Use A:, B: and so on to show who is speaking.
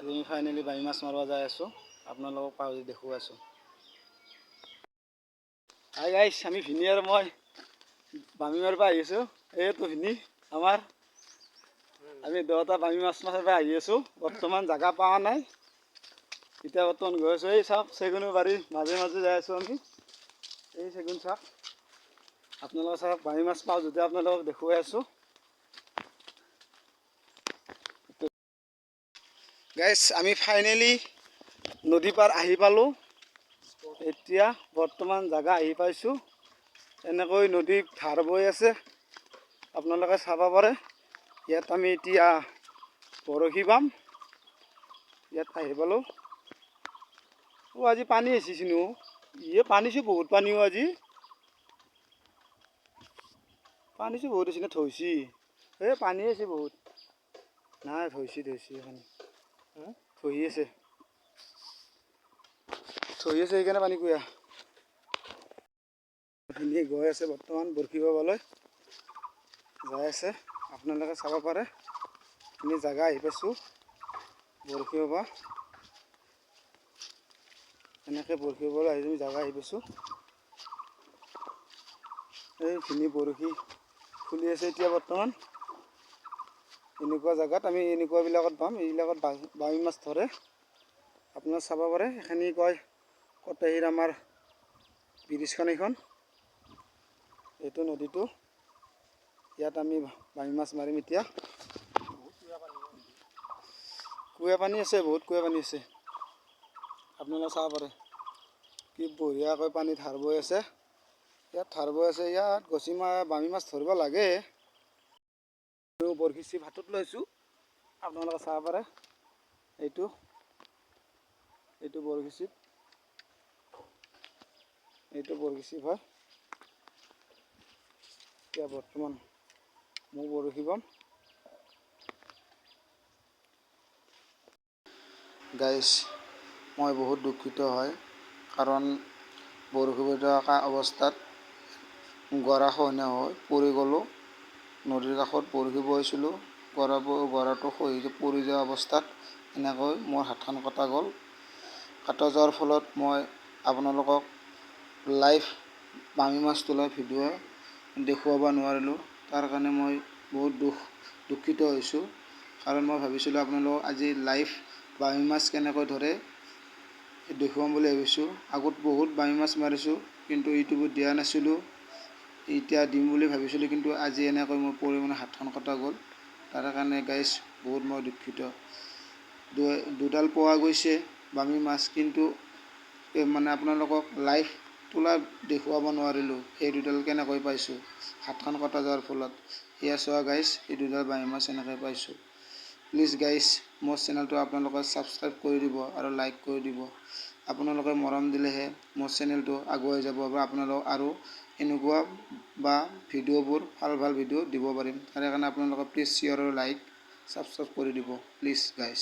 A: আজি আমি ফাইনেলি বামী মাছ মাৰিব যাই আছোঁ। আপোনালোকক পাহৰি দেখুৱাই আছোঁ। হাই গাইছ, আমি ভিনি আৰু মই বামী মাৰিব আহি আছোঁ। এইটো ভিনি আমাৰ, আমি দুয়োটা বামী মাছ মাৰিব আহি আছোঁ। বৰ্তমান জাগা পোৱা নাই, এতিয়া বৰ্তমান গৈ আছোঁ। এই চাওক চেগুনো বাৰী মাজে মাজে যাই আছোঁ আমি। এই চেগুন চাওক, আপোনালোকে চাওক বামী মাছ পাওঁ যদি আপোনালোকক দেখুৱাই আছোঁ। গাইছ, আমি ফাইনেলি নদী পাৰ আহি পালোঁ। এতিয়া বৰ্তমান জাগা আহি পাইছোঁ। এনেকৈ নদীত ধাৰ বৈ আছে, আপোনালোকে চাব পাৰে। ইয়াত আমি এতিয়া বৰশী বাম। ইয়াত আহি পালোঁ। আজি পানী আহিছিনো, পানীছো বহুত পানীও আজি পানীছো বহুত আছে, থৈছি পানী আছে বহুত। নাই থৈছি এখানি থৈ আছে সেইকাৰণে পানী কুয়া ভিনিয়ে গৈ আছে বৰ্তমান বৰশী বাবলৈ যাই আছে। আপোনালোকে চাব পাৰে আমি জাগা আহি পাইছোঁ বৰশী বাবা। এনেকৈ বৰশী বাবলৈ আহি আমি জাগা আহি পাইছোঁ। এই ভিনি বৰশী খুলি আছে এতিয়া বৰ্তমান। এনেকুৱা জাগাত আমি এনেকুৱাবিলাকত বাম, এইবিলাকত বামী মাছ ধৰে। আপোনালোকে চাব পাৰে। এখানি কয় কটাহীৰ আমাৰ ব্ৰিজখন এইখন, এইটো নদীটো। ইয়াত আমি বামী মাছ মাৰিম এতিয়া। কুঁৱা পানী আছে, বহুত কুঁৱা পানী আছে। আপোনালোকে চাব পাৰে কি বঢ়িয়াকৈ পানী ধাৰ বৈ আছে। ইয়াত ধাৰ বৈ আছে, ইয়াত বামী মাছ ধৰিব লাগে। বৰশী চিপ হাতত লৈছোঁ, আপোনালোকে চাব পাৰে। এইটো বৰশী চিপ, এইটো বৰশী চিপ হয়। এতিয়া বৰ্তমান মই বৰশী বাম। গাইছ, মই বহুত দুখিত হয়, কাৰণ বৰশী বাই থকা অৱস্থাত গৰাখহনীয়া হৈ পৰি গ'লোঁ। নদীৰ কাষত বৰশী বাইছিলোঁ, গৰাটো খহি পৰি যোৱা অৱস্থাত এনেকৈ মোৰ হাতখন কটা গ'ল। কটা যোৱাৰ ফলত মই আপোনালোকক লাইভ বামী মাছ তোলা ভিডিঅ' দেখুৱাব নোৱাৰিলোঁ। তাৰ কাৰণে মই বহুত দুখিত হৈছোঁ, কাৰণ মই ভাবিছিলোঁ আপোনালোকক আজি লাইভ বামী মাছ কেনেকৈ ধৰে দেখুৱাম বুলি ভাবিছোঁ। আগত বহুত বামী মাছ মাৰিছোঁ, কিন্তু ইউটিউবত দিয়া নাছিলোঁ। এতিয়া দিম বুলি ভাবিছিলোঁ, কিন্তু আজি এনেকৈ মোৰ পৰিমাণে হাতখন কটা গ'ল। তাৰ কাৰণে গাইছ বহুত মই দুখিত। দুডাল পোৱা গৈছে বামী মাছ, কিন্তু মানে আপোনালোকক লাইভ তোলা দেখুৱাব নোৱাৰিলোঁ। এই দুডাল কেনেকৈ পাইছোঁ হাতখন কটা যোৱাৰ ফলত। এয়া চোৱা গাইছ, এই দুডাল বামী মাছ এনেকৈ পাইছোঁ। প্লিজ গাইছ, মোৰ চেনেলটো আপোনালোকে ছাবস্ক্ৰাইব কৰি দিব আৰু লাইক কৰি দিব। আপোনালোকে মৰম দিলেহে মোৰ চেনেলটো আগুৱাই যাব, বা আপোনালোকক আৰু এনেকুৱা বা ভিডিঅ'বোৰ ভাল ভিডিঅ' দিব পাৰিম। তাৰ কাৰণে আপোনালোকে প্লিজ শ্বেয়াৰ আৰু লাইক ছাবস্ক্ৰাইব কৰি দিব প্লিজ গাইছ।